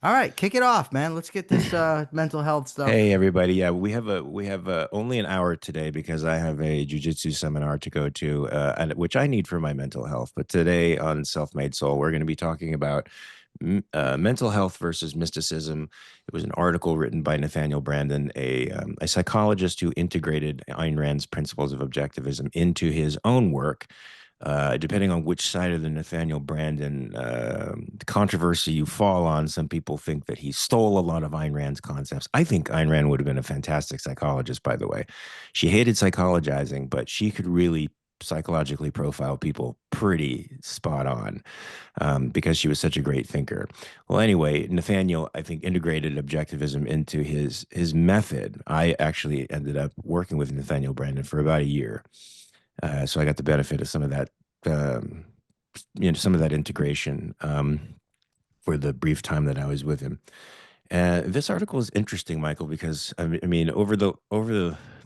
All right, kick it off, man. Let's get this mental health Hey stuff. everybody. Yeah, we have only an hour today because I have a jujitsu seminar to go to, and which I need for my mental health. But today on Self-Made Soul, we're going to be talking about mental health versus mysticism. It was an article written by Nathaniel Branden, a psychologist who integrated Ayn Rand's principles of objectivism into his own work. Depending on which side of the Nathaniel Branden controversy you fall on, some people think that he stole a lot of Ayn Rand's concepts. I think Ayn Rand would have been a fantastic psychologist, by the way. She hated psychologizing, but she could really psychologically profile people pretty spot on because she was such a great thinker. Well, anyway, Nathaniel, I think, integrated objectivism into his method. I actually ended up working with Nathaniel Branden for about a year. So I got the benefit of some of that, um, some of that integration for the brief time that I was with him. This article is interesting, Michael, because I mean, over the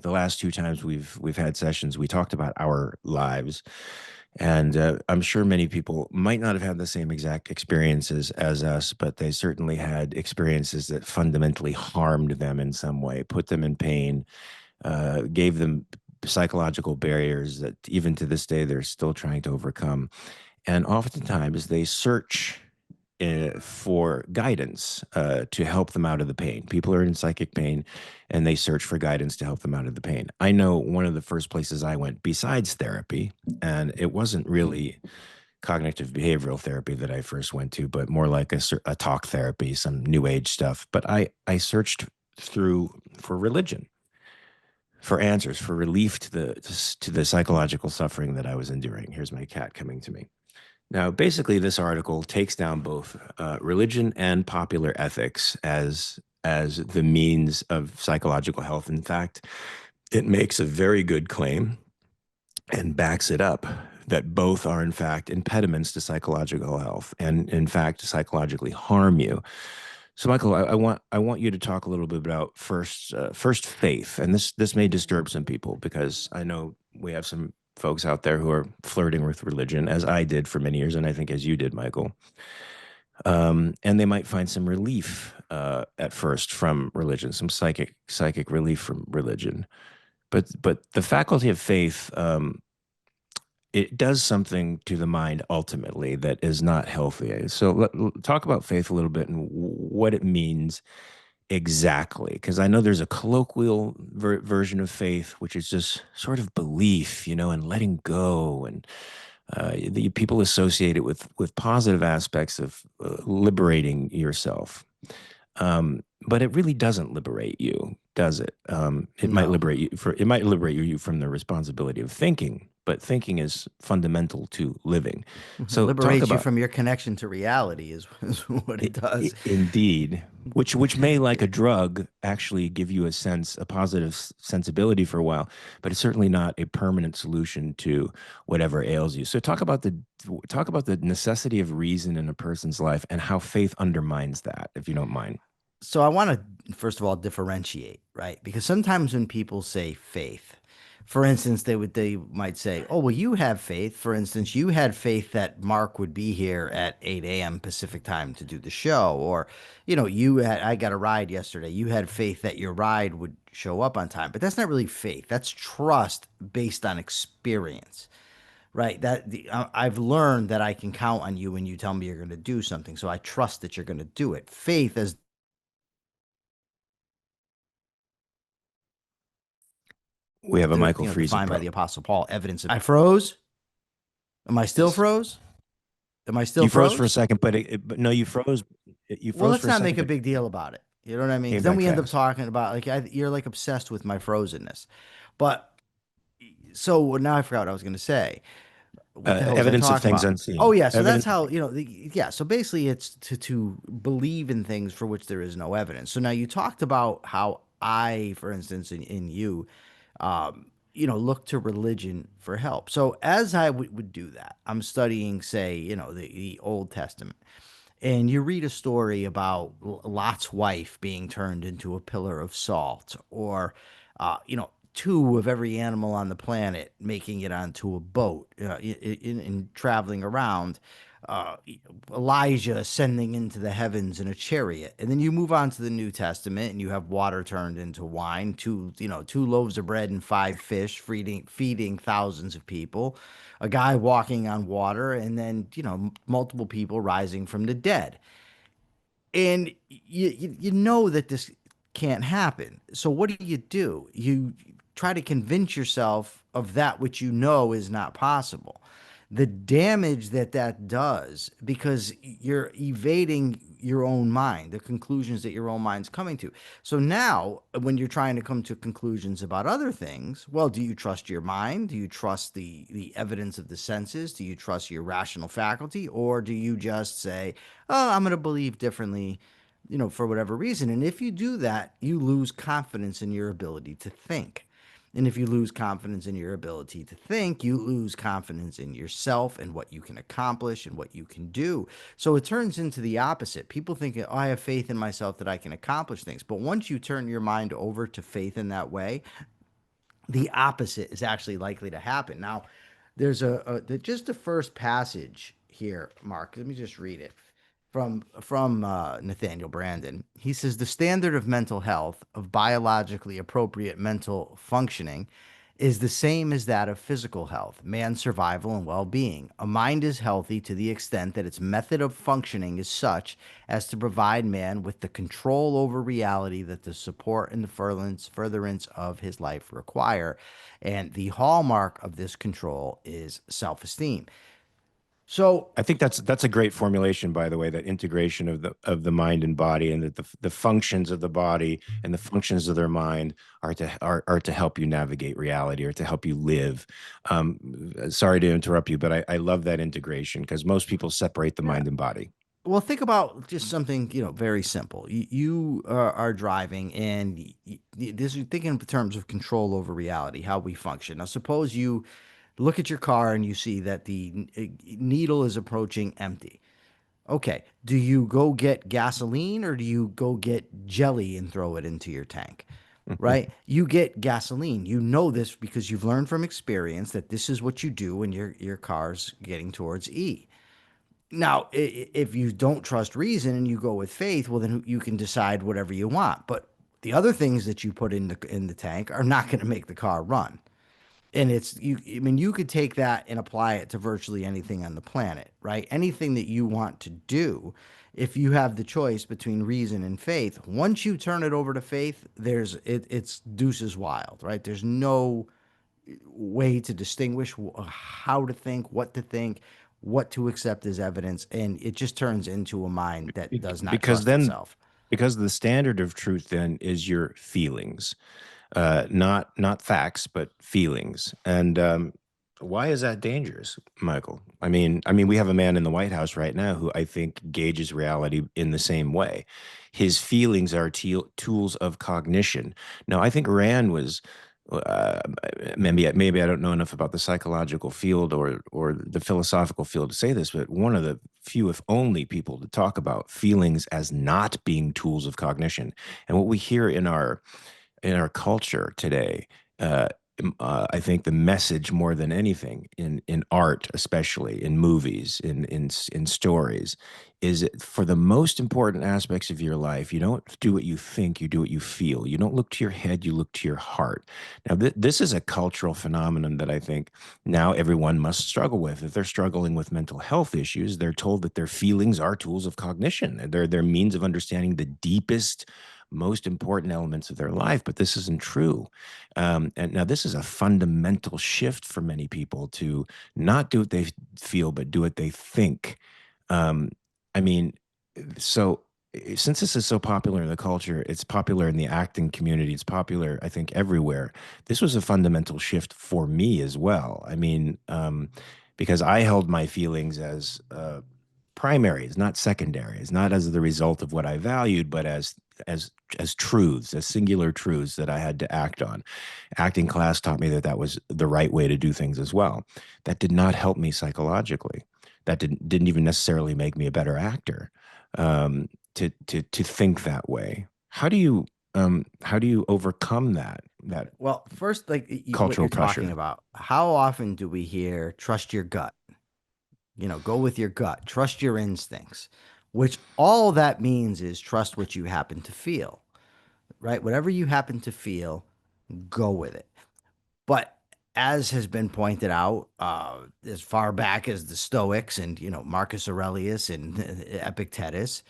last two times we've had sessions, we talked about our lives, and I'm sure many people might not have had the same exact experiences as us, but they certainly had experiences that fundamentally harmed them in some way, put them in pain, gave them psychological barriers that even to this day they're still trying to overcome. And oftentimes they search for guidance to help them out of the pain. People are in psychic pain and they search for guidance to help them out of the pain. I know one of the first places I went besides therapy, and it wasn't really cognitive behavioral therapy that I first went to, but more like a talk therapy, some new age stuff. But I searched through for religion, for answers, for relief to the psychological suffering that I was enduring. Here's my cat coming to me. Now, basically, this article takes down both religion and popular ethics as the means of psychological health. In fact, it makes a very good claim and backs it up that both are in fact impediments to psychological health and in fact psychologically harm you. So, Michael, I want you to talk a little bit about first faith, and this may disturb some people because I know we have some folks out there who are flirting with religion, as I did for many years, and I think as you did, Michael. And they might find some relief at first from religion, some psychic relief from religion. But the faculty of faith, it does something to the mind ultimately that is not healthy. So talk about faith a little bit and what it means exactly, because I know there's a colloquial version of faith, which is just sort of belief, and letting go, and the people associate it with positive aspects of liberating yourself. But it really doesn't liberate you, does it? No. It might liberate you from the responsibility of thinking, but thinking is fundamental to living. So talk Liberates you about from your connection to reality is what it does. Indeed, which may, like a drug, actually give you a positive sensibility for a while, but it's certainly not a permanent solution to whatever ails you. So talk about the necessity of reason in a person's life and how faith undermines that, if you don't mind. So I want to first of all differentiate, right? Because sometimes when people say faith, for instance, they might say, "Oh, well, you have faith. For instance, you had faith that Mark would be here at 8 a.m. Pacific time to do the show, or I got a ride yesterday. You had faith that your ride would show up on time." But that's not really faith. That's trust based on experience, right? I've learned that I can count on you when you tell me you're going to do something, so I trust that you're going to do it. Faith is We have a Michael Friesen defined by the problem. Apostle Paul, evidence of. I froze. Am I still Yes, froze? Am I still you froze for a froze? second, but no, you froze. You Well, froze let's for a not make second, a but big deal about it. You know what I mean? came Because then back we end up fast. talking about you're like obsessed with my frozenness. But so now I forgot what I was going to say. What the hell was I Evidence of talking things about? Oh unseen. yeah, so that's Evidence. how yeah. So basically, it's to believe in things for which there is no evidence. So now you talked about how I, for instance, in you, look to religion for help. So as I would do that, I'm studying, say, the Old Testament, and you read a story about Lot's wife being turned into a pillar of salt, or two of every animal on the planet making it onto a boat in traveling around. uh, Elijah ascending into the heavens in a chariot. And then you move on to the New Testament and you have water turned into wine, two loaves of bread and five fish feeding thousands of people, a guy walking on water, and then, multiple people rising from the dead. And you know that this can't happen. So what do? You try to convince yourself of that which you know is not possible. The damage that that does, because you're evading your own mind, the conclusions that your own mind's coming to. So now, when you're trying to come to conclusions about other things, well, do you trust your mind? Do you trust the evidence of the senses? Do you trust your rational faculty? Or do you just say, oh, I'm going to believe differently, for whatever reason? And if you do that, you lose confidence in your ability to think. And if you lose confidence in your ability to think, you lose confidence in yourself and what you can accomplish and what you can do. So it turns into the opposite. People think, oh, I have faith in myself that I can accomplish things. But once you turn your mind over to faith in that way, the opposite is actually likely to happen. Now, there's just the first passage here, Mark. Let me just read it from Nathaniel Branden. He says the standard of mental health, of biologically appropriate mental functioning, is the same as that of physical health, man's survival and well-being. A mind is healthy to the extent that its method of functioning is such as to provide man with the control over reality that the support and the furtherance of his life require. And the hallmark of this control is self-esteem. So I think that's a great formulation, by the way, that integration of the mind and body, and that the functions of the body and the functions of their mind are to help you navigate reality, or to help you live. Sorry to interrupt you, but I love that integration, because most people separate the yeah, mind and body. well, think about just something, very simple. You are driving, and this is thinking in terms of control over reality, how we function. Now, suppose you look at your car and you see that the needle is approaching empty. Okay, do you go get gasoline or do you go get jelly and throw it into your tank? Right? You get gasoline. You know this because you've learned from experience that this is what you do when your car's getting towards E. Now, if you don't trust reason and you go with faith, well, then you can decide whatever you want. But the other things that you put in the tank are not going to make the car run. And it's you. I mean, you could take that and apply it to virtually anything on the planet, right? Anything that you want to do, if you have the choice between reason and faith, once you turn it over to faith, it's deuces wild, right? There's no way to distinguish how to think, what to accept as evidence, and it just turns into a mind that does not because trust then itself. because the standard of truth then is your feelings, not facts, but feelings. And why is that dangerous, Michael? I mean, we have a man in the White House right now who I think gauges reality in the same way. His feelings are tools of cognition. Now, I think Rand was. Uh, maybe I don't know enough about the psychological field or the philosophical field to say this, but one of the few, if only, people to talk about feelings as not being tools of cognition. And what we hear in our culture today, uh, I think the message more than anything in art, especially in movies, in stories, is that for the most important aspects of your life, you don't do what you think, you do what you feel. You don't look to your head, you look to your heart. Now, this is a cultural phenomenon that I think now everyone must struggle with. If they're struggling with mental health issues, they're told that their feelings are tools of cognition. They're means of understanding the deepest, most important elements of their life, but this isn't true. And now this is a fundamental shift for many people to not do what they feel, but do what they think. Um, I mean, so since this is so popular in the culture, it's popular in the acting community, it's popular, I think, everywhere. This was a fundamental shift for me as well. Because I held my feelings as primaries, not secondaries, not as the result of what I valued, but as as truths, as singular truths that I had to act on. Acting class taught me that that was the right way to do things as well. That did not help me psychologically. That didn't even necessarily make me a better actor. To think that way. How do you overcome that Well, first, like what cultural you're talking pressure? about, how often do we hear trust your gut? Go with your gut, trust your instincts, which all that means is trust what you happen to feel, right? Whatever you happen to feel, go with it. But as has been pointed out, as far back as the Stoics and Marcus Aurelius and Epictetus,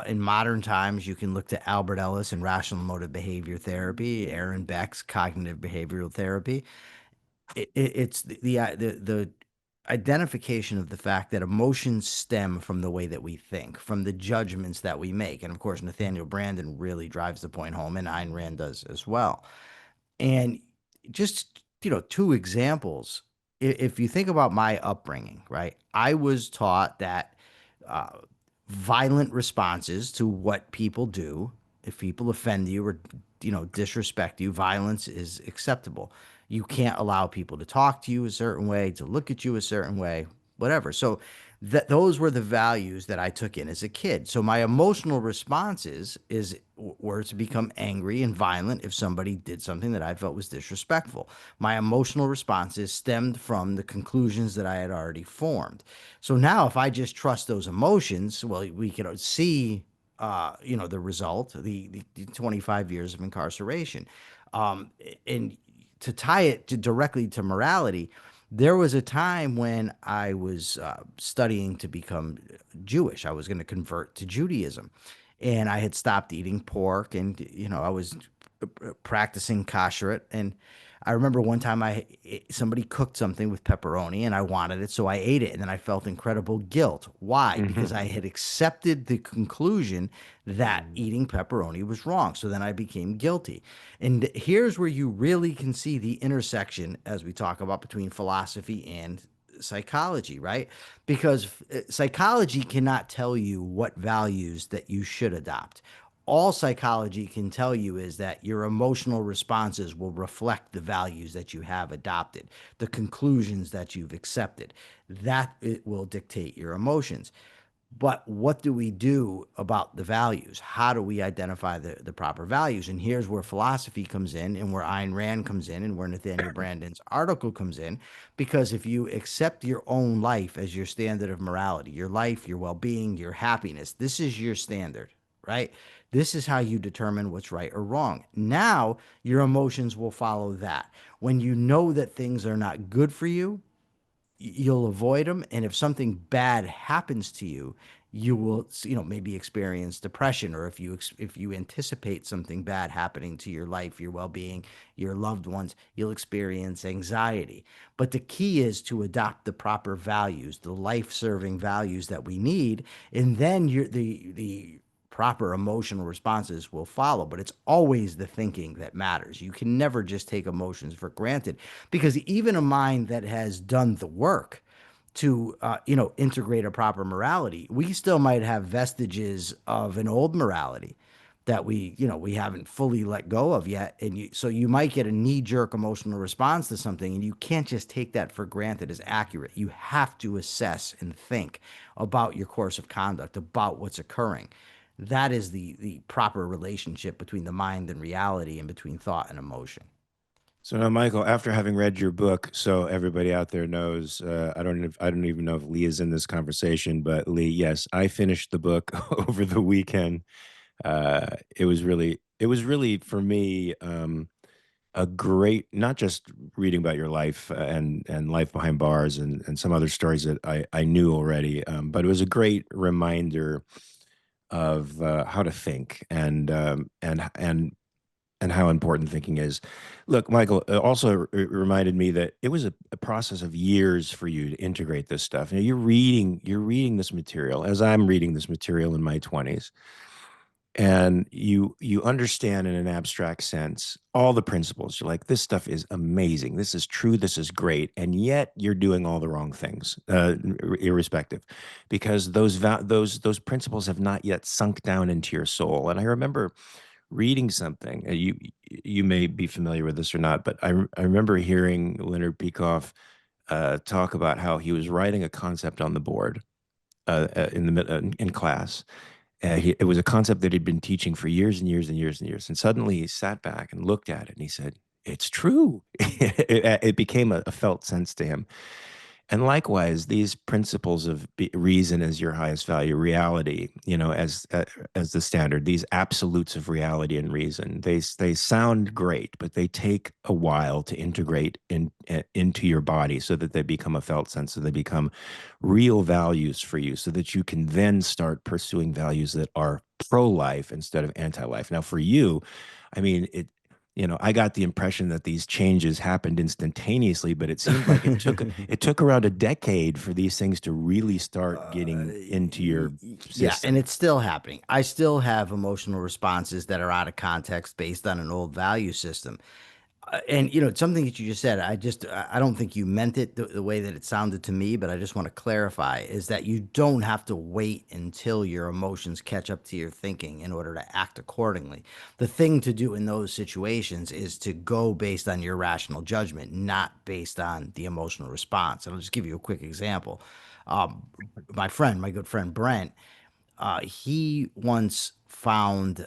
in modern times, you can look to Albert Ellis and rational motive behavior therapy, Aaron Beck's cognitive behavioral therapy. It's the identification of the fact that emotions stem from the way that we think, from the judgments that we make, and of course, Nathaniel Branden really drives the point home, and Ayn Rand does as well. And just, two examples. If you think about my upbringing, right? I was taught that uh, violent responses to what people do, if people offend you or, disrespect you, violence is acceptable. You can't allow people to talk to you a certain way, to look at you a certain way, whatever. So those were the values that I took in as a kid. So my emotional responses were to become angry and violent if somebody did something that I felt was disrespectful. My emotional responses stemmed from the conclusions that I had already formed. So now if I just trust those emotions, well, we could see the result, the 25 years of incarceration. And to tie it directly to morality, there was a time when I was studying to become Jewish. I was going to convert to Judaism, and I had stopped eating pork, and I was practicing kashrut. And I remember one time somebody cooked something with pepperoni, and I wanted it, so I ate it, and then I felt incredible guilt. Why? Because Mhm. I had accepted the conclusion that Mm. eating pepperoni was wrong. So then I became guilty. And here's where you really can see the intersection, as we talk about, between philosophy and psychology, right? Because psychology cannot tell you what values that you should adopt. All psychology can tell you is that your emotional responses will reflect the values that you have adopted, the conclusions that you've accepted. That it will dictate your emotions. But what do we do about the values? How do we identify the proper values? And here's where philosophy comes in, and where Ayn Rand comes in, and where Nathaniel Branden's article comes in. Because if you accept your own life as your standard of morality, your life, your well being, your happiness, this is your standard, right? This is how you determine what's right or wrong. Now, your emotions will follow that. When you know that things are not good for you, you'll avoid them. And if something bad happens to you, you will, maybe experience depression. Or if you anticipate something bad happening to your life, your well-being, your loved ones, you'll experience anxiety. But the key is to adopt the proper values, the life-serving values that we need, and then the proper emotional responses will follow. But it's always the thinking that matters. You can never just take emotions for granted, because even a mind that has done the work to integrate a proper morality, we still might have vestiges of an old morality that we haven't fully let go of yet. And so you might get a knee-jerk emotional response to something, and you can't just take that for granted as accurate. You have to assess and think about your course of conduct, about what's occurring. That is the proper relationship between the mind and reality, and between thought and emotion. So now, Michael, after having read your book, so everybody out there knows, I don't even know if Lee is in this conversation, but Lee, yes, I finished the book over the weekend. It was really for me a great, not just reading about your life and life behind bars and some other stories that I knew already, but it was a great reminder of how to think and how important thinking is. Look, Michael, also reminded me that it was a process of years for you to integrate this stuff. You know, you're reading this material as I'm reading this material in my 20s, and you understand in an abstract sense all the principles. You're like, this stuff is amazing. This is true. This is great. And yet you're doing all the wrong things, irrespective, because those principles have not yet sunk down into your soul. And I remember reading something. You may be familiar with this or not, but I remember hearing Leonard Pekoff talk about how he was writing a concept on the board in class. It was a concept that he'd been teaching for years and years and years and years, and suddenly he sat back and looked at it and he said, "It's true." It became a felt sense to him. And likewise, these principles of reason as your highest value, reality, as the standard, these absolutes of reality and reason, they sound great, but they take a while to integrate into your body so that they become a felt sense, so they become real values for you, so that you can then start pursuing values that are pro-life instead of anti-life. Now, for you, I mean, I got the impression that these changes happened instantaneously, but it seemed like it took around a decade for these things to really start getting into your Yeah, and system. it's still happening. I still have emotional responses that are out of context based on an old value system. And something that you just said, I don't think you meant it the way that it sounded to me, but I just want to clarify is that you don't have to wait until your emotions catch up to your thinking in order to act accordingly. The thing to do in those situations is to go based on your rational judgment, not based on the emotional response. And I'll just give you a quick example. Um, my good friend Brent, he once found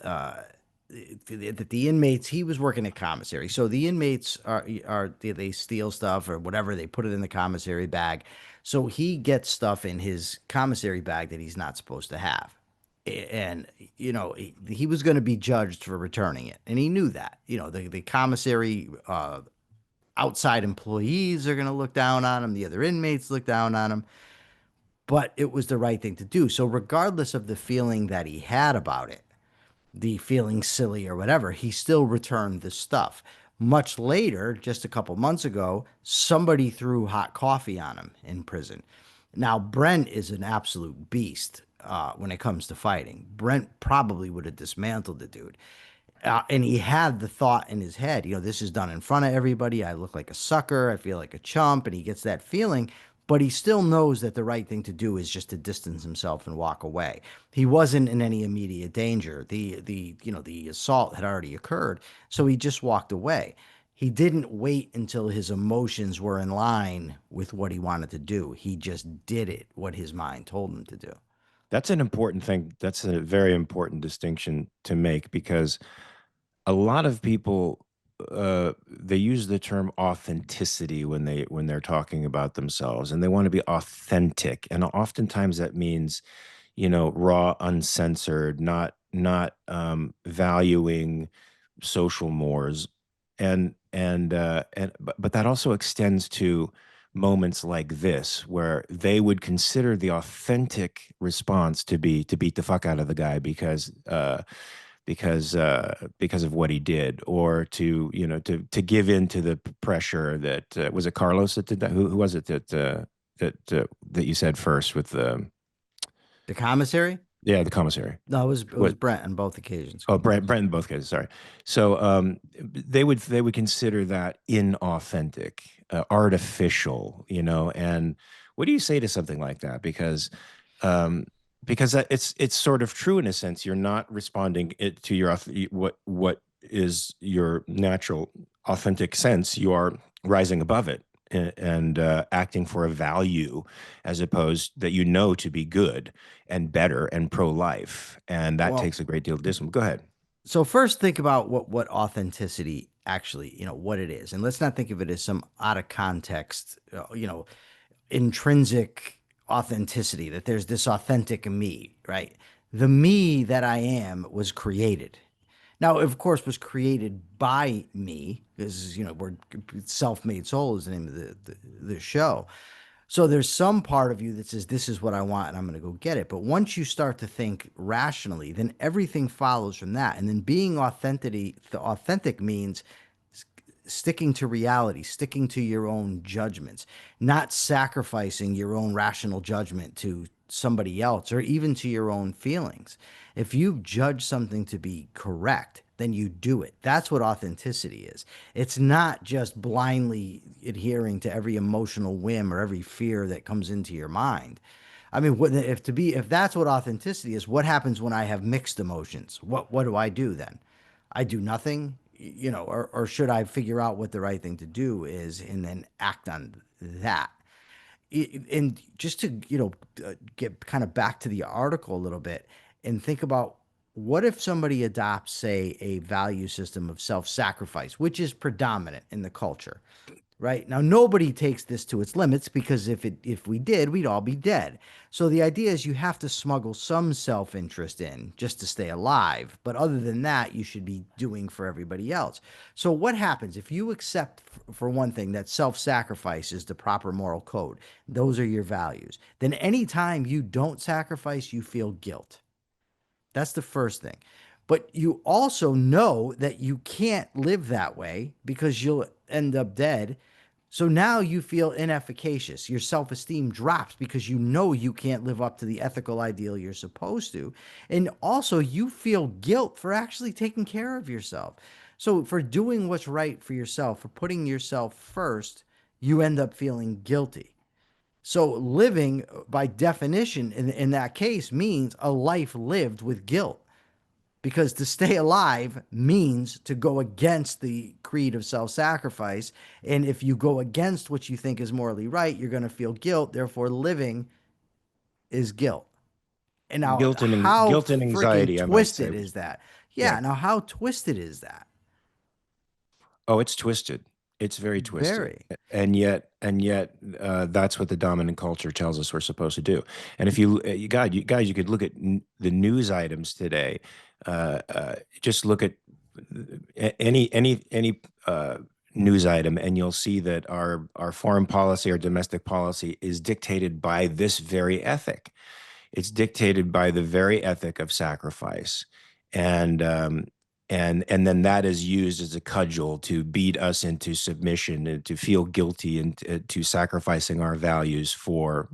that the inmates, he was working at commissary, so the inmates they steal stuff or whatever, they put it in the commissary bag, so he gets stuff in his commissary bag that he's not supposed to have. And he was going to be judged for returning it, and he knew that. The commissary outside employees are going to look down on him, the other inmates look down on him, but it was the right thing to do. So regardless of the feeling that he had about it, the feeling silly or whatever, he still returned the stuff. Much later, just a couple months ago, somebody threw hot coffee on him in prison. Now, Brent is an absolute beast when it comes to fighting. Brent probably would have dismantled the dude. And he had the thought in his head, this is done in front of everybody. I look like a sucker. I feel like a chump. And he gets that feeling, but he still knows that the right thing to do is just to distance himself and walk away. He wasn't in any immediate danger. The assault had already occurred. So he just walked away. He didn't wait until his emotions were in line with what he wanted to do. He just did it, what his mind told him to do. That's an important thing. That's a very important distinction to make, because a lot of people they use the term authenticity when they're talking about themselves, and they want to be authentic, and oftentimes that means raw, uncensored, not valuing social mores, but that also extends to moments like this where they would consider the authentic response to be to beat the fuck out of the guy because of what he did, or to give in to the pressure that was it Carlos that did that? Who was it that you said first with the The commissary? the commissary? No, it was What? Brent on both occasions. Oh, Brent in both cases. Sorry. So they would consider that inauthentic, artificial, And what do you say to something like that? Um, because it's sort of true in a sense. You're not responding it to what is your natural, authentic sense. You are rising above it and acting for a value as opposed that to be good and better and pro-life, and that Well, takes a great deal of discipline. Go ahead. so first think about what authenticity actually, what it is. And let's not think of it as some out of context, intrinsic authenticity, that there's this authentic me, right? The me that I am was created. Now, of course, was created by me because, we're self-made soul is the name of the show. So there's some part of you that says, this is what I want and I'm going to go get it. But once you start to think rationally, then everything follows from that. And then being authentic means sticking to reality, sticking to your own judgments, not sacrificing your own rational judgment to somebody else or even to your own feelings. If you judge something to be correct, then you do it. That's what authenticity is. It's not just blindly adhering to every emotional whim or every fear that comes into your mind. I mean, if that's what authenticity is, what happens when I have mixed emotions? What do I do then? I do nothing, or should I figure out what the right thing to do is and then act on that? And just to, get kind of back to the article a little bit and think about what if somebody adopts, say, a value system of self-sacrifice, which is predominant in the culture. right? Now nobody takes this to its limits, because if we did, we'd all be dead. So the idea is you have to smuggle some self-interest in just to stay alive, but other than that, you should be doing for everybody else. So what happens if you accept, for one thing, that self-sacrifice is the proper moral code? Those are your values. Then anytime you don't sacrifice, you feel guilt. That's the first thing. But you also know that you can't live that way because you'll end up dead. So now you feel inefficacious. Your self esteem drops because you know you can't live up to the ethical ideal you're supposed to. And also, you feel guilt for actually taking care of yourself. So, for doing what's right for yourself, for putting yourself first, you end up feeling guilty. So, living by definition in that case means a life lived with guilt, because to stay alive means to go against the creed of self-sacrifice. And if you go against what you think is morally right, you're going to feel guilt. Therefore, living is guilt. And now, how Guilt and freaking anxiety, I might say. twisted is that? Yeah. Yeah. Now, how twisted is that? Oh, it's twisted. It's very twisted. Very. And yet, that's what the dominant culture tells us we're supposed to do. And if you guys, you could look at the news items today. Just look at any news item, and you'll see that our foreign policy, our domestic policy, is dictated by this very ethic. It's dictated by the very ethic of sacrifice, and and then that is used as a cudgel to beat us into submission and to feel guilty and to sacrificing our values for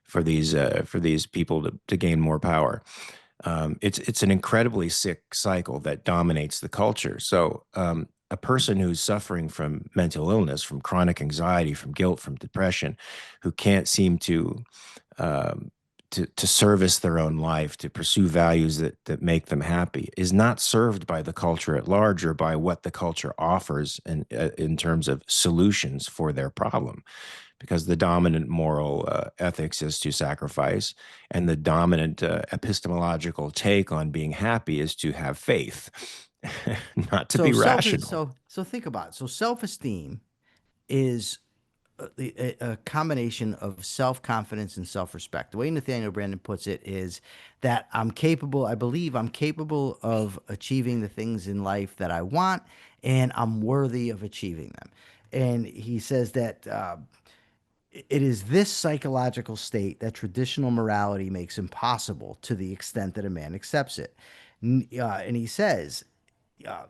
for these people to gain more power. It's an incredibly sick cycle that dominates the culture. So a person who's suffering from mental illness, from chronic anxiety, from guilt, from depression, who can't seem um, to service their own life, to pursue values that make them happy, is not served by the culture at large or by what the culture offers in terms of solutions for their problem, because the dominant moral ethics is to sacrifice, and the dominant epistemological take on being happy is to have faith, not to So be self rational. so think about it. So self-esteem is a combination of self-confidence and self-respect. The way Nathaniel Branden puts it is that I believe I'm capable of achieving the things in life that I want, and I'm worthy of achieving them. And he says that it is this psychological state that traditional morality makes impossible to the extent that a man accepts it. And he says, uh,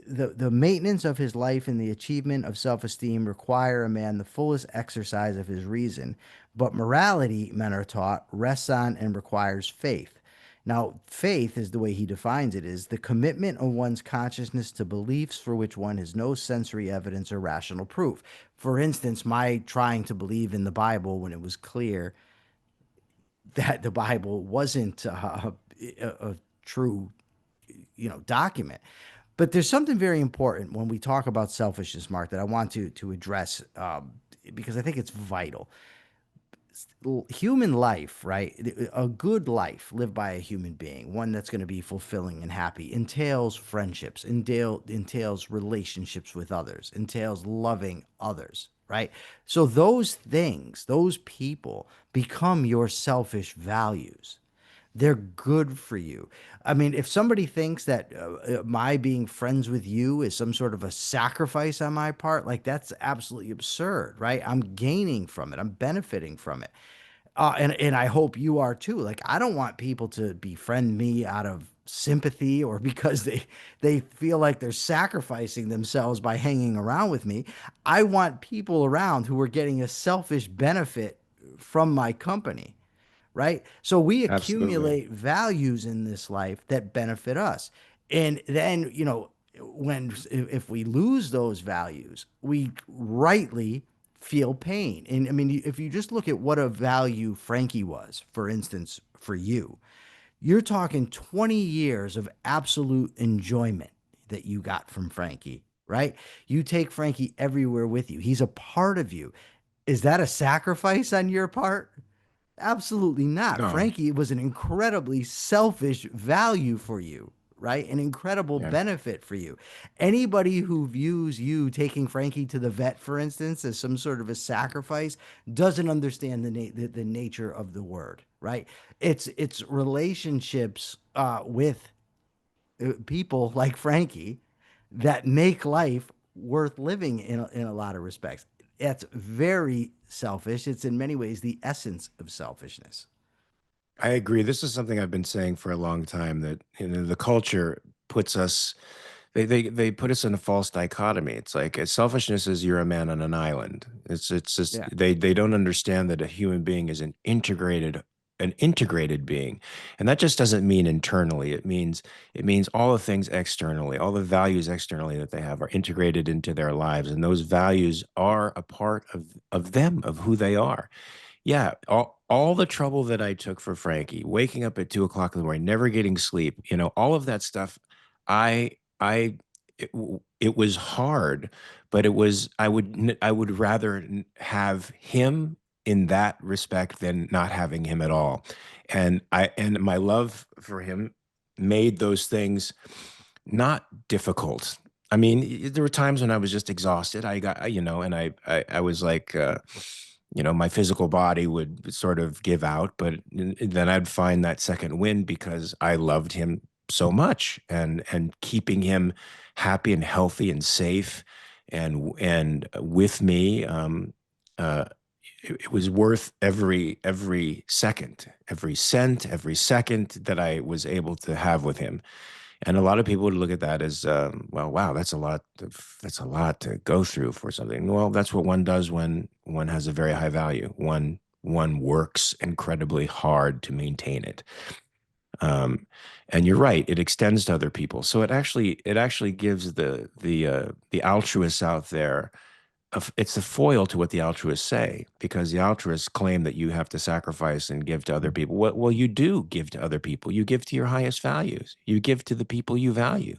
the maintenance of his life and the achievement of self-esteem require a man the fullest exercise of his reason, but morality, men are taught, rests on and requires faith. Now, faith, is the way he defines it, is the commitment of one's consciousness to beliefs for which one has no sensory evidence or rational proof. For instance, my trying to believe in the Bible when it was clear that the Bible wasn't a true, document. But there's something very important when we talk about selfishness, Mark, that I want to address, because I think it's vital. Human life, right? A good life lived by a human being, one that's going to be fulfilling and happy, entails friendships, entails relationships with others, entails loving others, right? So those things, those people become your selfish values. They're good for you. I mean, if somebody thinks that my being friends with you is some sort of a sacrifice on my part, like that's absolutely absurd, right? I'm gaining from it. I'm benefiting from it. And I hope you are too. Like, I don't want people to befriend me out of sympathy or because they feel like they're sacrificing themselves by hanging around with me. I want people around who are getting a selfish benefit from my company, right? So we Absolutely. accumulate values in this life that benefit us. And then, when if we lose those values, we rightly feel pain. And I mean, if you just look at what a value Frankie was, for instance, for you, you're talking 20 years of absolute enjoyment that you got from Frankie, right? You take Frankie everywhere with you. He's a part of you. Is that a sacrifice on your part? Absolutely not. No. Frankie was an incredibly selfish value for you, right? An incredible Yeah. benefit for you. Anybody who views you taking Frankie to the vet, for instance, as some sort of a sacrifice doesn't understand the nature of the word, right? It's relationships with people like Frankie that make life worth living in a lot of respects. That's very selfish. It's in many ways the essence of selfishness. I agree. This is something I've been saying for a long time, that the culture puts us, they put us in a false dichotomy. It's like selfishness is you're a man on an island. It's just Yeah, they don't understand that a human being is an integrated being. And that just doesn't mean internally. It means all the things externally, all the values externally that they have are integrated into their lives, and those values are a part of them, of who they are. Yeah, all the trouble that I took for Frankie, waking up at 2 o'clock in the morning, never getting sleep, all of that stuff. I it was hard, but I would rather have him in that respect than not having him at all. And my love for him made those things not difficult. I mean, there were times when I was just exhausted. I got, and I was like, my physical body would sort of give out, but then I'd find that second wind because I loved him so much, and keeping him happy and healthy and safe and with me, uh, it was worth every second, every cent, every second that I was able to have with him. And a lot of people would look at that as, well, wow, that's a lot to go through for something. Well, that's what one does when one has a very high value. One works incredibly hard to maintain it. Um, and you're right, it extends to other people. So it actually gives the altruists out there, it's a foil to what the altruists say, because the altruists claim that you have to sacrifice and give to other people. Well, you do give to other people. You give to your highest values. You give to the people you value,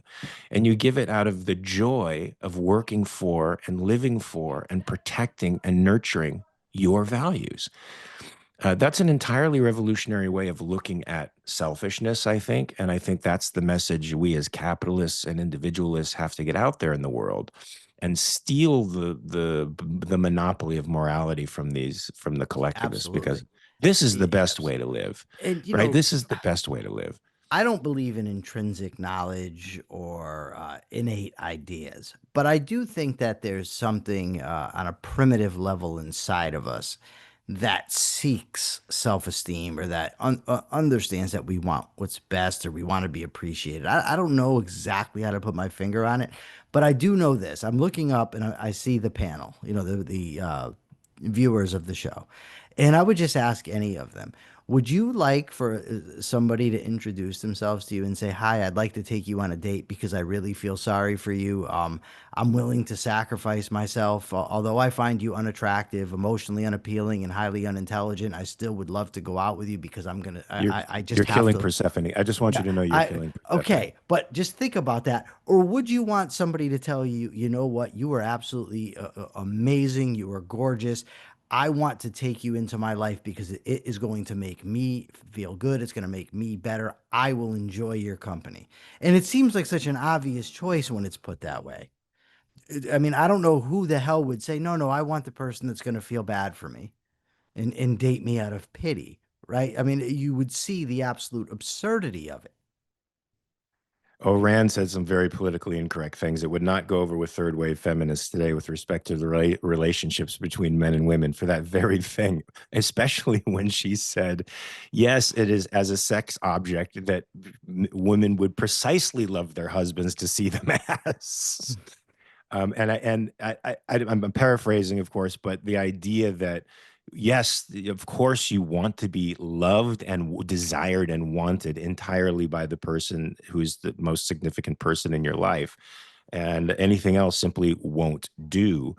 and you give it out of the joy of working for and living for and protecting and nurturing your values. That's an entirely revolutionary way of looking at selfishness, I think. And I think that's the message we as capitalists and individualists have to get out there in the world, and steal the monopoly of morality from the collectivists, because absolutely. this is the best Yes. way to live, And, right? This is the best way to live. I don't believe in intrinsic knowledge or innate ideas, but I do think that there's something on a primitive level inside of us that seeks self-esteem, or that understands that we want what's best, or we want to be appreciated. I don't know exactly how to put my finger on it, but I do know this. I'm looking up and I see the panel, the viewers of the show, and I would just ask any of them, would you like for somebody to introduce themselves to you and say, "Hi, I'd like to take you on a date because I really feel sorry for you. I'm willing to sacrifice myself. Although I find you unattractive, emotionally unappealing, and highly unintelligent, I still would love to go out with you because You're I just you're have killing to." Persephone. I just want you Yeah, to know you're I killing Persephone. okay, but just think about that. Or would you want somebody to tell you, you know what, you are absolutely amazing, you are gorgeous. I want to take you into my life because it is going to make me feel good. It's going to make me better. I will enjoy your company. And it seems like such an obvious choice when it's put that way. I mean, I don't know who the hell would say, no, no, I want the person that's going to feel bad for me and date me out of pity, right? I mean, you would see the absolute absurdity of it. Oh, Rand said some very politically incorrect things that would not go over with third wave feminists today with respect to the relationships between men and women, for that very thing, especially when she said, yes, it is as a sex object that women would precisely love their husbands to see them as. I'm paraphrasing, of course, but the idea that, yes, of course, you want to be loved and desired and wanted entirely by the person who's the most significant person in your life, and anything else simply won't do.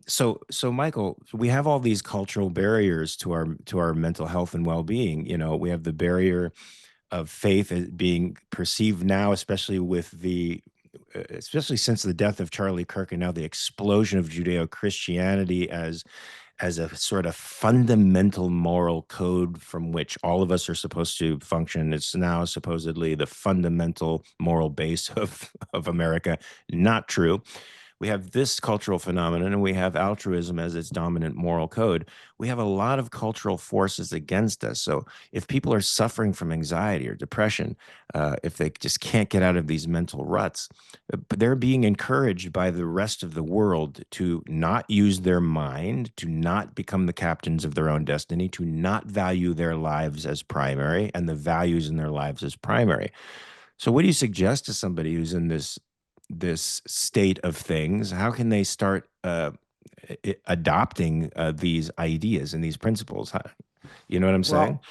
So Michael, we have all these cultural barriers to our mental health and well-being. We have the barrier of faith as being perceived now, especially since the death of Charlie Kirk, and now the explosion of Judeo-Christianity, as as a sort of fundamental moral code from which all of us are supposed to function. It's now supposedly the fundamental moral base of America. Not true. We have this cultural phenomenon, and we have altruism as its dominant moral code. We have a lot of cultural forces against us. So if people are suffering from anxiety or depression, if they just can't get out of these mental ruts, they're being encouraged by the rest of the world to not use their mind, to not become the captains of their own destiny, to not value their lives as primary and the values in their lives as primary. So what do you suggest to somebody who's in this state of things? How can they start adopting these ideas and these principles? You know what I'm saying? Well,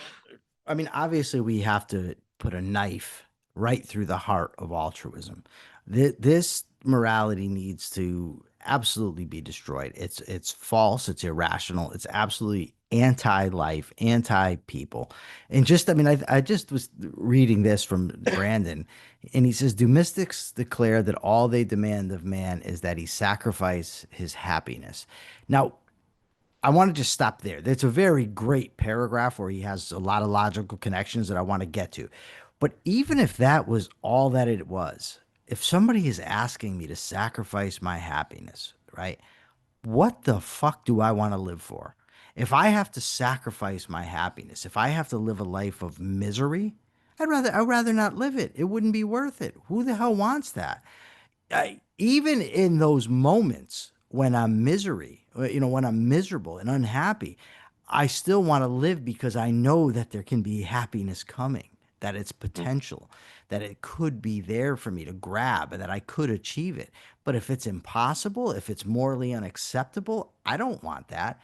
I mean, obviously, we have to put a knife right through the heart of altruism. This morality needs to absolutely be destroyed. It's false. It's irrational. It's absolutely anti-life, anti-people. And just, I mean, I just was reading this from Branden, and he says, "Do mystics declare that all they demand of man is that he sacrifice his happiness?" Now, I want to just stop there. It's a very great paragraph where he has a lot of logical connections that I want to get to. But even if that was all that it was, if somebody is asking me to sacrifice my happiness, right? What the fuck do I want to live for? If I have to sacrifice my happiness, if I have to live a life of misery, I'd rather not live it. It wouldn't be worth it. Who the hell wants that? Even in those moments when when I'm miserable and unhappy, I still want to live because I know that there can be happiness coming, that it's potential, that it could be there for me to grab and that I could achieve it. But if it's impossible, if it's morally unacceptable, I don't want that.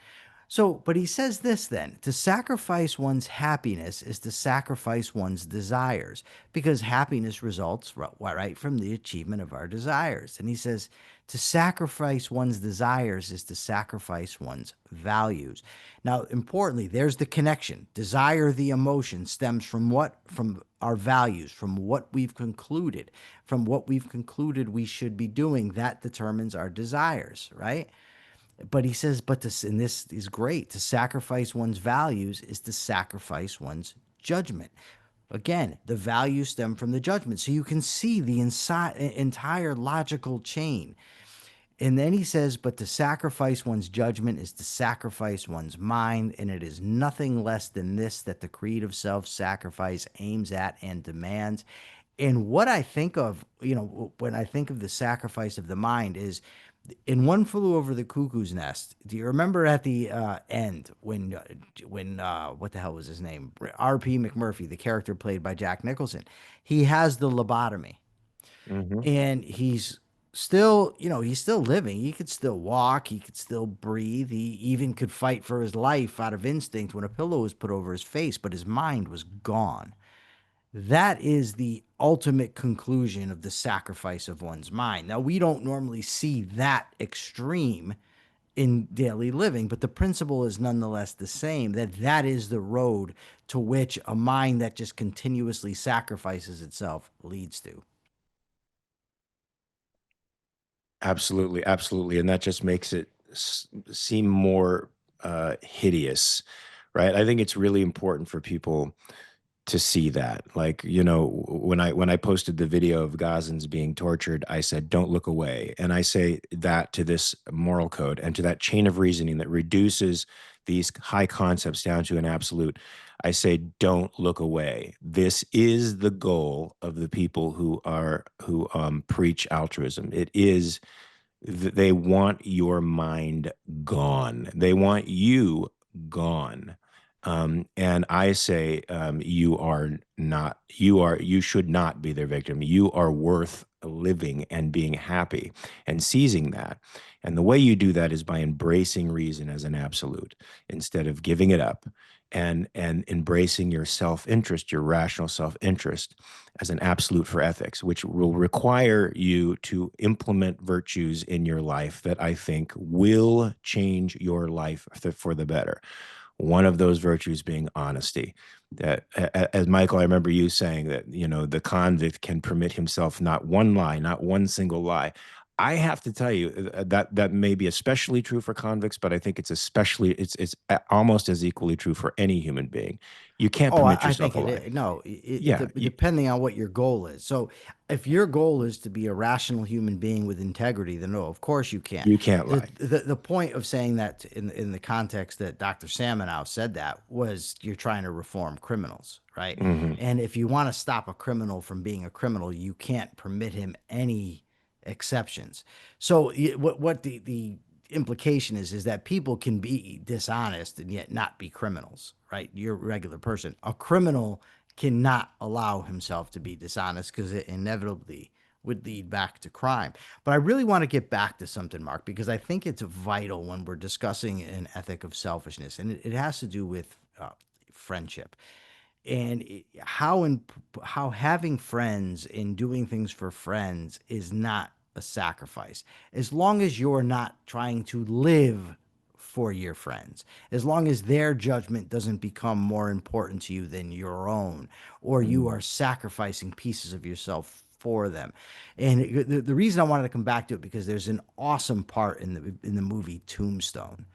So, but he says this then to sacrifice one's happiness is to sacrifice one's desires because happiness results right from the achievement of our desires. And he says to sacrifice one's desires is to sacrifice one's values. Now, importantly, there's the connection. Desire, the emotion, stems from what? From our values, from what we've concluded, we should be doing. That determines our desires, right? But he says, but this, and this is great, to sacrifice one's values is to sacrifice one's judgment. Again, the values stem from the judgment. So you can see the entire logical chain. And then he says, but to sacrifice one's judgment is to sacrifice one's mind. And it is nothing less than this that the creed of self sacrifice aims at and demands. And what I think of, when I think of the sacrifice of the mind is in One Flew Over the Cuckoo's Nest. Do you remember at the end when what the hell was his name? R.P. McMurphy, the character played by Jack Nicholson, he has the lobotomy Hmm. and he's still living. He could still walk. He could still breathe. He even could fight for his life out of instinct when a pillow was put over his face, but his mind was gone. That is the ultimate conclusion of the sacrifice of one's mind. Now, we don't normally see that extreme in daily living, but the principle is nonetheless the same, that that is the road to which a mind that just continuously sacrifices itself leads to. Absolutely, absolutely, and that just makes it seem more hideous, right? I think it's really important for people to see that. Like, when I posted the video of Gazans being tortured, I said, "Don't look away," and I say that to this moral code and to that chain of reasoning that reduces these high concepts down to an absolute. I say, "Don't look away." This is the goal of the people who preach altruism. It is they want your mind gone. They want you gone. And I say, you should not be their victim. You are worth living and being happy and seizing that. And the way you do that is by embracing reason as an absolute instead of giving it up, and embracing your self-interest, your rational self-interest as an absolute for ethics, which will require you to implement virtues in your life that I think will change your life for the better. One of those virtues being honesty. That, as Michael, I remember you saying that, the convict can permit himself not one lie, not one single lie. I have to tell you that that may be especially true for convicts, but I think it's almost as equally true for any human being. You can't Oh, permit I yourself think a it lie. is. No, Yeah, depending on what your goal is. So, if your goal is to be a rational human being with integrity, then no, of course you can't. you can't lie. The point of saying that in the context that Dr. Samanow said that was you're trying to reform criminals, right? Hmm. And if you want to stop a criminal from being a criminal, you can't permit him any exceptions. So, what the implication is that people can be dishonest and yet not be criminals, right? You're a regular person. A criminal cannot allow himself to be dishonest because it inevitably would lead back to crime. But I really want to get back to something, Mark, because I think it's vital when we're discussing an ethic of selfishness, and it has to do with friendship and how having friends and doing things for friends is not a sacrifice as long as you're not trying to live for your friends, as long as their judgment doesn't become more important to you than your own, or you are sacrificing pieces of yourself for them. And the reason I wanted to come back to it because there's an awesome part in the movie Tombstone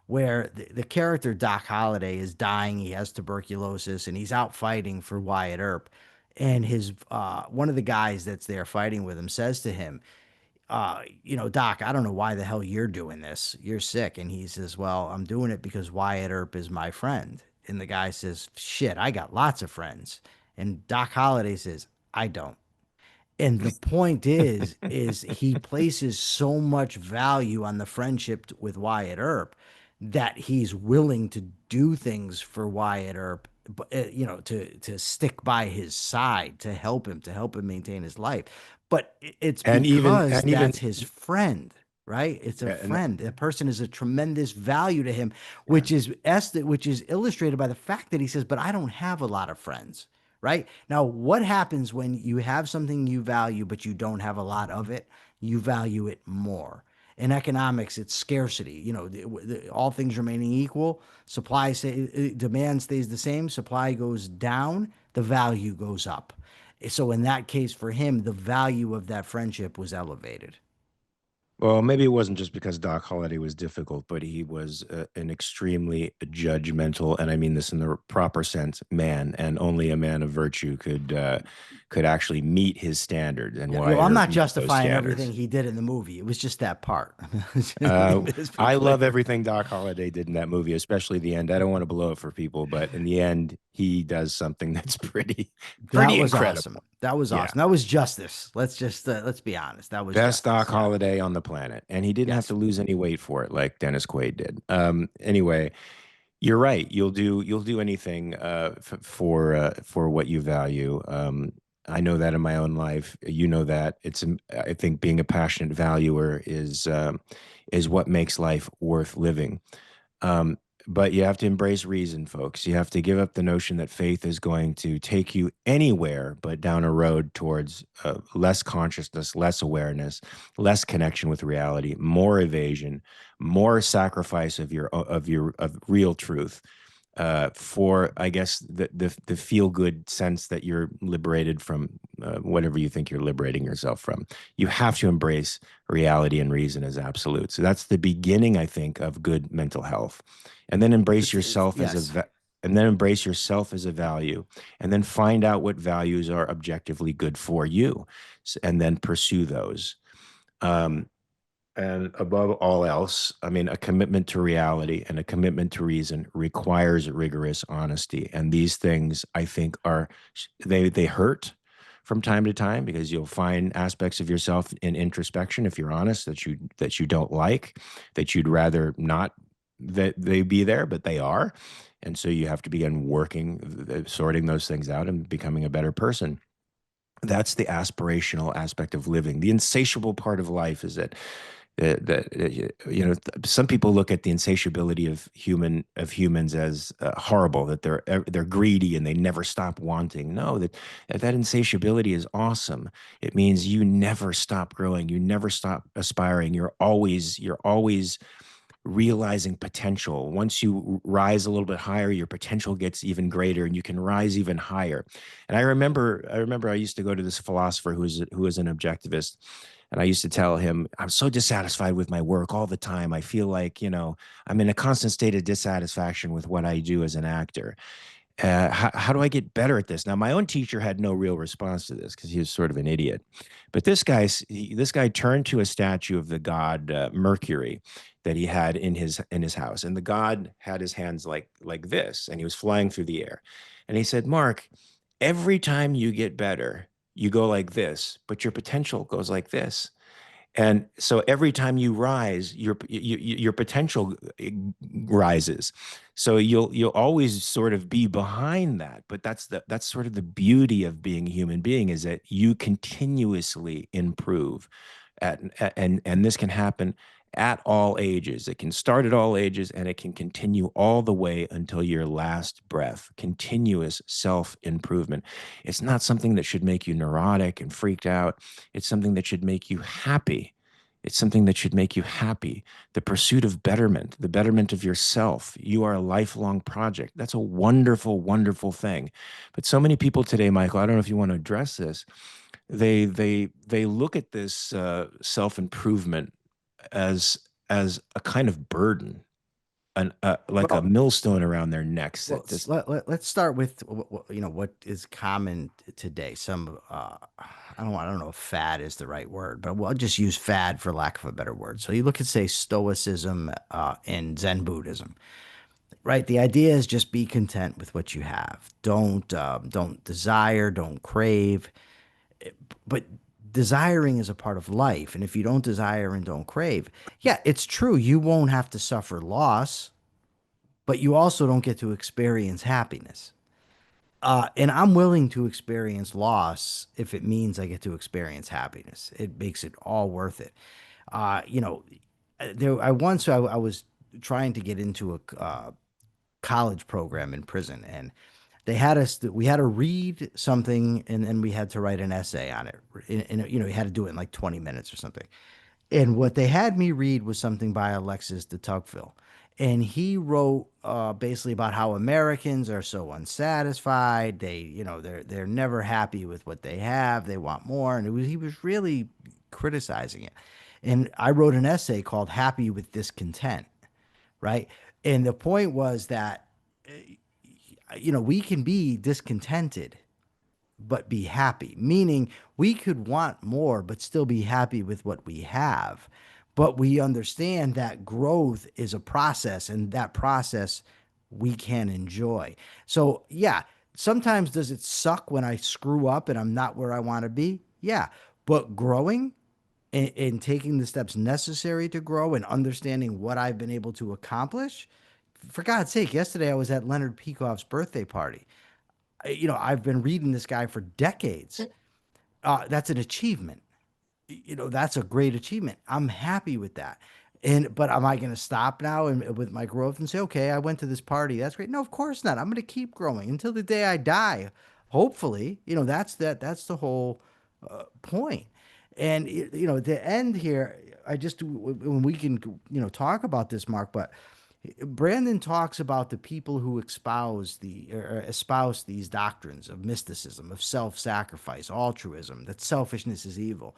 where the character Doc Holliday is dying. He has tuberculosis and he's out fighting for Wyatt Earp. And his one of the guys that's there fighting with him says to him, Doc, I don't know why the hell you're doing this. You're sick. And he says, well, I'm doing it because Wyatt Earp is my friend. And the guy says, shit, I got lots of friends. And Doc Holliday says, I don't. And the point is he places so much value on the friendship with Wyatt Earp that he's willing to do things for Wyatt Earp, to stick by his side, to help him maintain his life. But it's And even because and even that's his friend, right? It's a and friend. That person is a tremendous value to him, yeah. which is illustrated by the fact that he says, "But I don't have a lot of friends." Right? Now, what happens when you have something you value, but you don't have a lot of it? You value it more. In economics, it's scarcity. All things remaining equal, demand stays the same, supply goes down, the value goes up. So in that case, for him, the value of that friendship was elevated. Well, maybe it wasn't just because Doc Holliday was difficult, but he was an extremely judgmental, and I mean this in the proper sense, man, and only a man of virtue could actually meet his standards, and Yeah, well, Wyatt I'm Earp not met those justifying everything standards. he did in the movie. It was just that part. Uh, Let's be I love clear. everything Doc Holliday did in that movie, especially the end. I don't want to blow it for people, but in the end, he does something that's That pretty was awesome. incredible. That was Yeah. awesome. That was justice. Let's be honest. That was Best Doc justice. Yeah. Holliday on the planet, and he didn't have Yes. to lose any weight for it like Dennis Quaid did. Anyway, you're right. You'll do anything for what you value. I know that in my own life. You know that. I think being a passionate valuer is what makes life worth living. Um, but you have to embrace reason, folks. You have to give up the notion that faith is going to take you anywhere but down a road towards less consciousness, less awareness, less connection with reality, more evasion, more sacrifice of real truth for, I guess, the feel good sense that you're liberated from whatever you think you're liberating yourself from. You have to embrace reality and reason as absolute. So that's the beginning, I think, of good mental health, and then It's yes. embrace yourself as a value, and then find out what values are objectively good for you, and then pursue those. Um, and above all else, I mean, a commitment to reality and a commitment to reason requires rigorous honesty. And these things, I think, they hurt from time to time because you'll find aspects of yourself in introspection, if you're honest, that you don't like, that you'd rather not that they be there, but they are. And so you have to begin working, sorting those things out and becoming a better person. That's the aspirational aspect of living. The insatiable part of life is some people look at the insatiability of humans as horrible, that they're greedy and they never stop wanting. No, that insatiability is awesome. It means you never stop growing, you never stop aspiring. You're always realizing potential. Once you rise a little bit higher, your potential gets even greater and you can rise even higher. And I remember I used to go to this philosopher who was an objectivist, And I used to tell him, I'm so dissatisfied with my work all the time. I feel like, I'm in a constant state of dissatisfaction with what I do as an actor. How do I get better at this? Now, my own teacher had no real response to this because he was sort of an idiot. But this guy turned to a statue of the god Mercury that he had in his house, and the god had his hands like this, and he was flying through the air. And he said, "Mark, every time you get better, you go like this, but your potential goes like this." And so every time you rise, your potential rises. So you'll always sort of be behind that. But that's sort of the beauty of being a human being, is that you continuously improve and this can happen at all ages. It can start at all ages and it can continue all the way until your last breath. Continuous self improvement. It's not something that should make you neurotic and freaked out. It's something that should make you happy. It's something that should make you happy. The pursuit of betterment, the betterment of yourself. You are a lifelong project. That's a wonderful, wonderful thing. But so many people today, Michael, I don't know if you want to address this. They look at this self improvement as a kind of burden, like a Well, millstone around their necks. well, That this let's start with what is common today. Some I don't know if fad is the right word, but we'll just use fad for lack of a better word. So you look at, say, Stoicism and Zen Buddhism, right? The idea is just be content with what you have. Don't desire, don't crave. But desiring is a part of life, and if you don't desire and don't crave, yeah, it's true, you won't have to suffer loss, but you also don't get to experience happiness. And I'm willing to experience loss if it means I get to experience happiness. It makes it all worth it. You know, I was trying to get into a college program in prison, and we had to read something, and then we had to write an essay on it. We had to do it in like 20 minutes or something. And what they had me read was something by Alexis de Tocqueville. And he wrote basically about how Americans are so unsatisfied. They're never happy with what they have. They want more. And he was really criticizing it. And I wrote an essay called Happy with Discontent, right? And the point was that, we can be discontented but be happy, meaning we could want more, but still be happy with what we have. But we understand that growth is a process, and that process we can enjoy. So, yeah, sometimes does it suck when I screw up and I'm not where I want to be? Yeah. But growing and taking the steps necessary to grow and understanding what I've been able to accomplish. For God's sake, yesterday I was at Leonard Pekoff's birthday party. I've been reading this guy for decades. That's an achievement. That's a great achievement. I'm happy with that. But am I going to stop now and with my growth and say, okay, I went to this party. That's great. No, of course not. I'm going to keep growing until the day I die. Hopefully, that's the whole point. And at the end here, when we can, talk about this, Mark, but Branden talks about the people who espouse these doctrines of mysticism, of self-sacrifice, altruism, that selfishness is evil.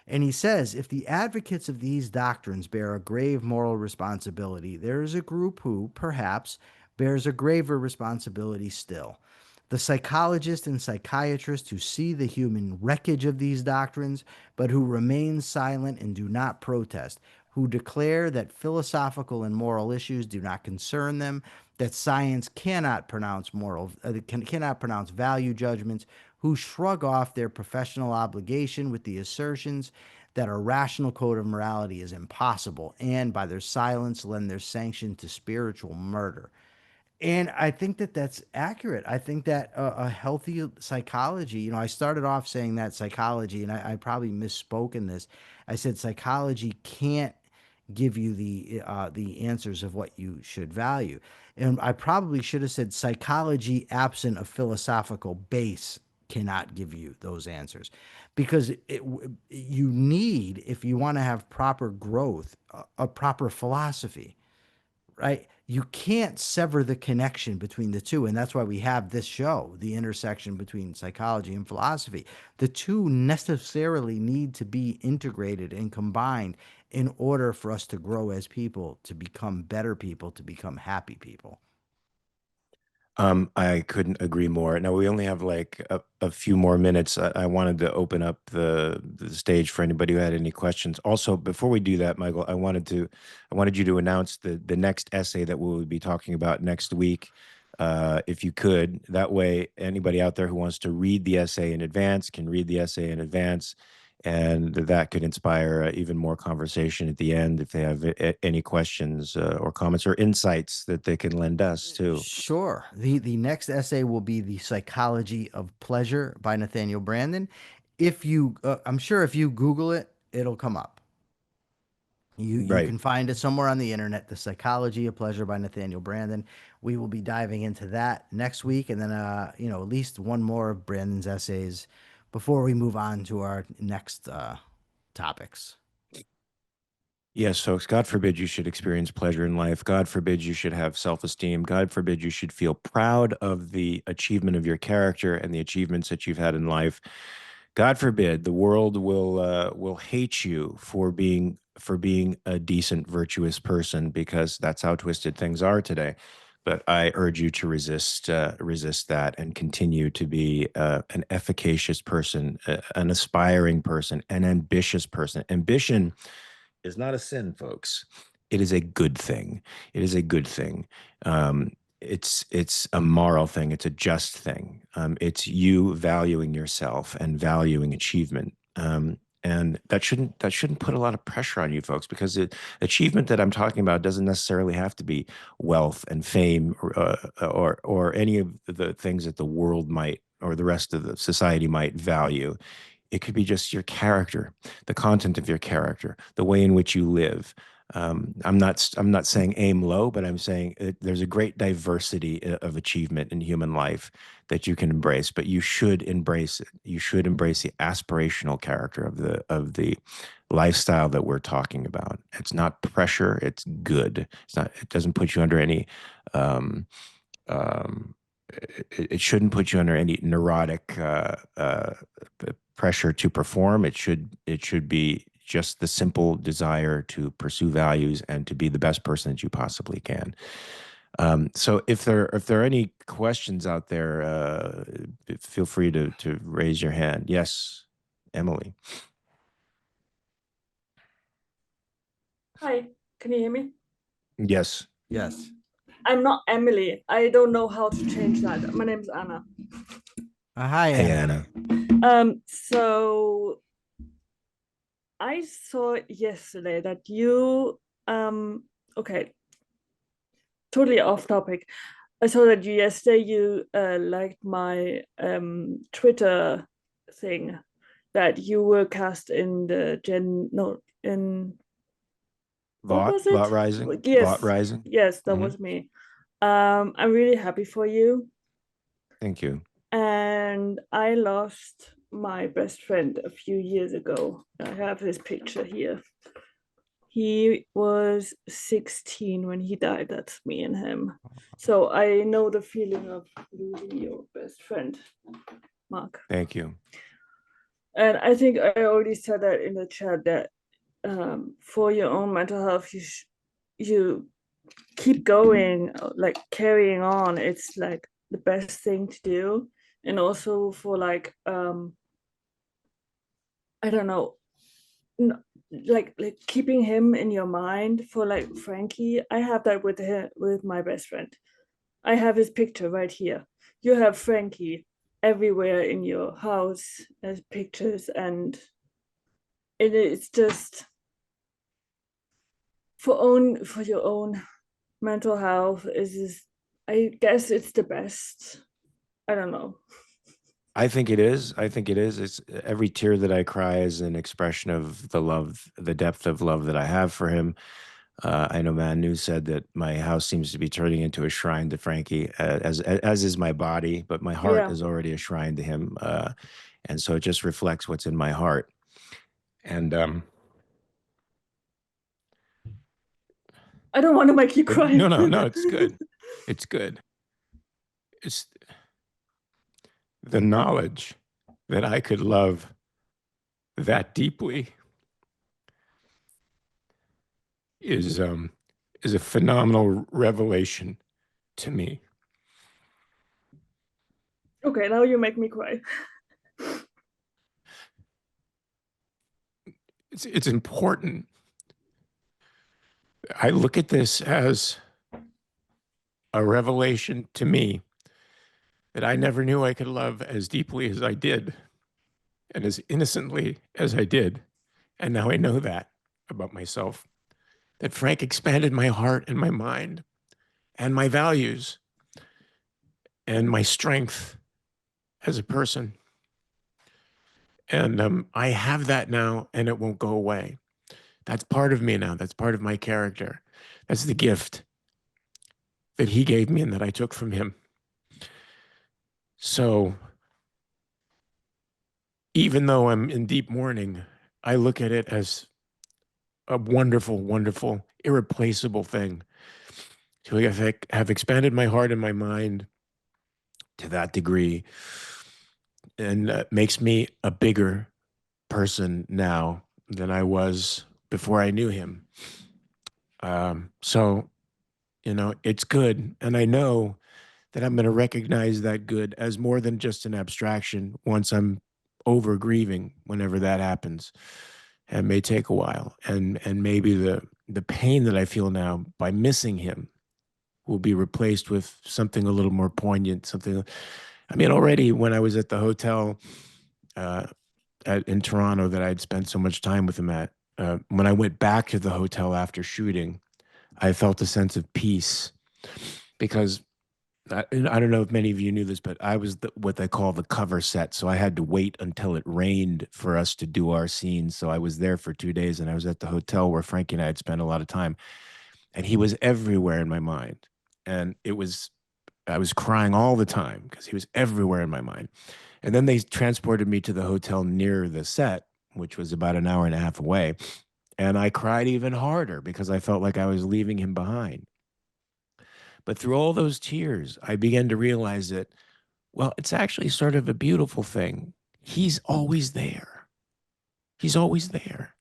And he says, if the advocates of these doctrines bear a grave moral responsibility, there is a group who, perhaps, bears a graver responsibility still. The psychologists and psychiatrists who see the human wreckage of these doctrines, but who remain silent and do not protest, who declare that philosophical and moral issues do not concern them, that science cannot pronounce cannot pronounce value judgments, who shrug off their professional obligation with the assertions that a rational code of morality is impossible, and by their silence lend their sanction to spiritual murder. And I think that that's accurate. I think that a healthy psychology, I started off saying that psychology, and I probably misspoke in this. I said psychology can't give you the answers of what you should value. And I probably should have said psychology absent a philosophical base cannot give you those answers, because you need, if you want to have proper growth, a proper philosophy, right? You can't sever the connection between the two. And that's why we have this show, the intersection between psychology and philosophy. The two necessarily need to be integrated and combined in order for us to grow as people, to become better people, to become happy people. I couldn't agree more. Now we only have like a few more minutes. I wanted to open up the stage for anybody who had any questions. Also, before we do that, Michael, I wanted you to announce the next essay that we'll be talking about next week, if you could. That way, anybody out there who wants to read the essay in advance can read the essay in advance, and that could inspire even more conversation at the end if they have any questions or comments or insights that they can lend us too. Sure. The next essay will be The Psychology of Pleasure by Nathaniel Branden. If you I'm sure if you Google it, it'll come up. You Right. can find it somewhere on the internet, The Psychology of Pleasure by Nathaniel Branden. We will be diving into that next week, and then at least one more of Branden's essays before we move on to our next topics. Yes, folks, God forbid you should experience pleasure in life. God forbid you should have self esteem. God forbid you should feel proud of the achievement of your character and the achievements that you've had in life. God forbid the world will hate you for being a decent, virtuous person, because that's how twisted things are today. But I urge you to resist that and continue to be an efficacious person, an aspiring person, an ambitious person. Ambition is not a sin, folks. It is a good thing. It is a good thing. It's a moral thing. It's a just thing. It's you valuing yourself and valuing achievement. And that shouldn't put a lot of pressure on you, folks, because the achievement that I'm talking about doesn't necessarily have to be wealth and fame, or any of the things that the world might or the rest of the society might value. It could be just your character, the content of your character, the way in which you live. I'm not saying aim low, but I'm saying there's a great diversity of achievement in human life that you can embrace. But you should embrace it. You should embrace the aspirational character of the lifestyle that we're talking about. It's not pressure. It's good. It's not. It doesn't put you under any. Um, um, it shouldn't put you under any neurotic pressure to perform. It should be just the simple desire to pursue values and to be the best person that you possibly can. So if there are any questions out there, feel free to raise your hand. Yes, Emily. Hi, can you hear me? Yes. Yes. I'm not Emily. I don't know how to change that. My name's Anna. Hi, Hey, Anna. So I saw yesterday that you okay, totally off topic. I saw that you liked my Twitter thing that you were cast in the what was it? Vought Rising. Vought Yes, Rising. yes, that Mhm. was me. I'm really happy for you. Thank you. And I lost my best friend a few years ago. I have his picture here. He was 16 when he died. That's me and him. So I know the feeling of losing your best friend, Mark. Thank you. And I think I already said that in the chat that for your own mental health, you keep going, like carrying on. It's like the best thing to do. And also for like I don't know, like keeping him in your mind for like Frankie. I have that with him, with my best friend. I have his picture right here. You have Frankie everywhere in your house as pictures, and it's just for your own mental health. Is I guess it's the best. I don't know. I think it is. I think it is. It's every tear that I cry is an expression of the love, the depth of love that I have for him. I know Manu said that my house seems to be turning into a shrine to Frankie, as is my body, but my heart Yeah. is already a shrine to him, and so it just reflects what's in my heart. And I don't want to make you cry. No, it's good. It's good. It's the knowledge that I could love that deeply is a phenomenal revelation to me. Okay, now you make me cry. It's important. I look at this as a revelation to me that I never knew I could love as deeply as I did and as innocently as I did. And now I know that about myself, that Frank expanded my heart and my mind and my values and my strength as a person. And I have that now, and it won't go away. That's part of me now. That's part of my character. That's the gift that he gave me and that I took from him. So even though I'm in deep mourning, I look at it as a wonderful, wonderful, irreplaceable thing to have expanded my heart and my mind to that degree, and makes me a bigger person now than I was before I knew him. So, it's good. And I know that I'm going to recognize that good as more than just an abstraction once I'm over grieving, whenever that happens. It may take a while. And maybe the pain that I feel now by missing him will be replaced with something a little more poignant, something. I mean, already when I was at the hotel in Toronto that I'd spent so much time with him at, when I went back to the hotel after shooting, I felt a sense of peace, because I don't know if many of you knew this, but I was what they call the cover set. So I had to wait until it rained for us to do our scenes. So I was there for 2 days, and I was at the hotel where Frankie and I had spent a lot of time, and he was everywhere in my mind. And I was crying all the time because he was everywhere in my mind. And then they transported me to the hotel near the set, which was about an hour and a half away. And I cried even harder because I felt like I was leaving him behind. But through all those tears, I began to realize that, well, it's actually sort of a beautiful thing. He's always there. He's always there.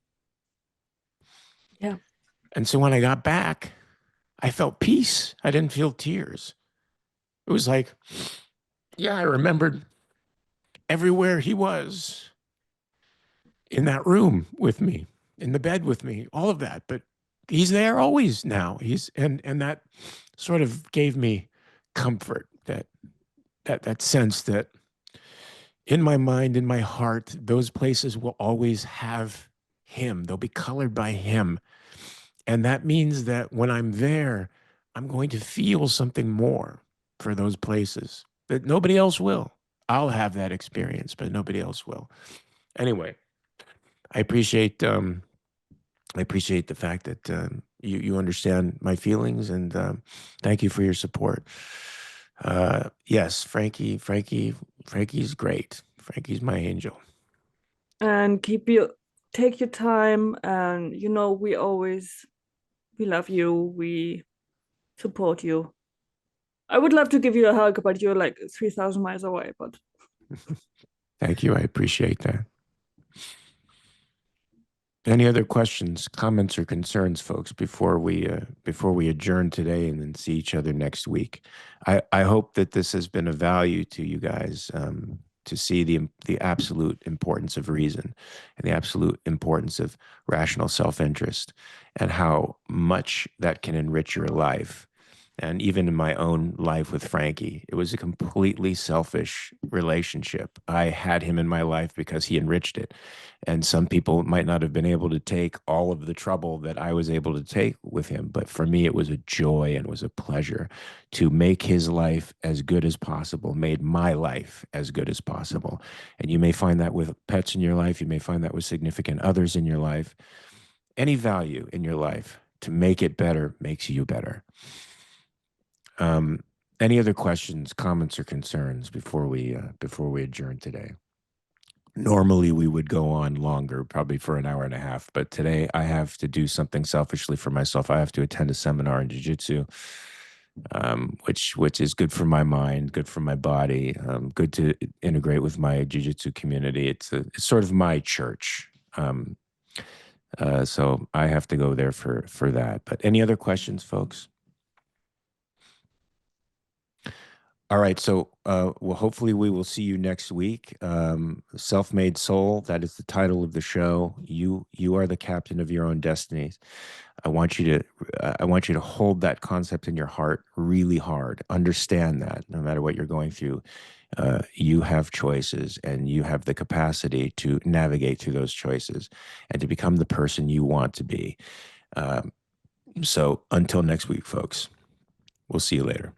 Yeah. And so when I got back, I felt peace. I didn't feel tears. It was like, yeah, I remembered everywhere he was, in that room with me, in the bed with me, all of that. But he's there always now. And that sort of gave me comfort, that sense that in my mind, in my heart, those places will always have him. They'll be colored by him. And that means that when I'm there, I'm going to feel something more for those places that nobody else will. I'll have that experience, but nobody else will. Anyway, I appreciate the fact that you understand my feelings, and thank you for your support. Yes, Frankie's great. Frankie's my angel. And take your time, and we love you, we support you. I would love to give you a hug, but you're like 3,000 miles away. But thank you. I appreciate that. Any other questions, comments, or concerns, folks, before we adjourn today and then see each other next week? I hope that this has been of value to you guys, to see the absolute importance of reason and the absolute importance of rational self-interest, and how much that can enrich your life. And even in my own life with Frankie, it was a completely selfish relationship. I had him in my life because he enriched it. And some people might not have been able to take all of the trouble that I was able to take with him. But for me, it was a joy and was a pleasure to make his life as good as possible, made my life as good as possible. And you may find that with pets in your life. You may find that with significant others in your life. Any value in your life to make it better makes you better. Any other questions, comments, or concerns before we adjourn today? Normally we would go on longer, probably for an hour and a half, but today I have to do something selfishly for myself. I have to attend a seminar in jiu-jitsu, which is good for my mind, good for my body, good to integrate with my jiu-jitsu community. It's sort of my church. So I have to go there for that. But any other questions, folks? All right, so well, hopefully we will see you next week. Self-Made Soul, that is the title of the show. You are the captain of your own destinies. I want you to hold that concept in your heart really hard. Understand that no matter what you're going through, you have choices, and you have the capacity to navigate through those choices and to become the person you want to be. So until next week, folks, we'll see you later.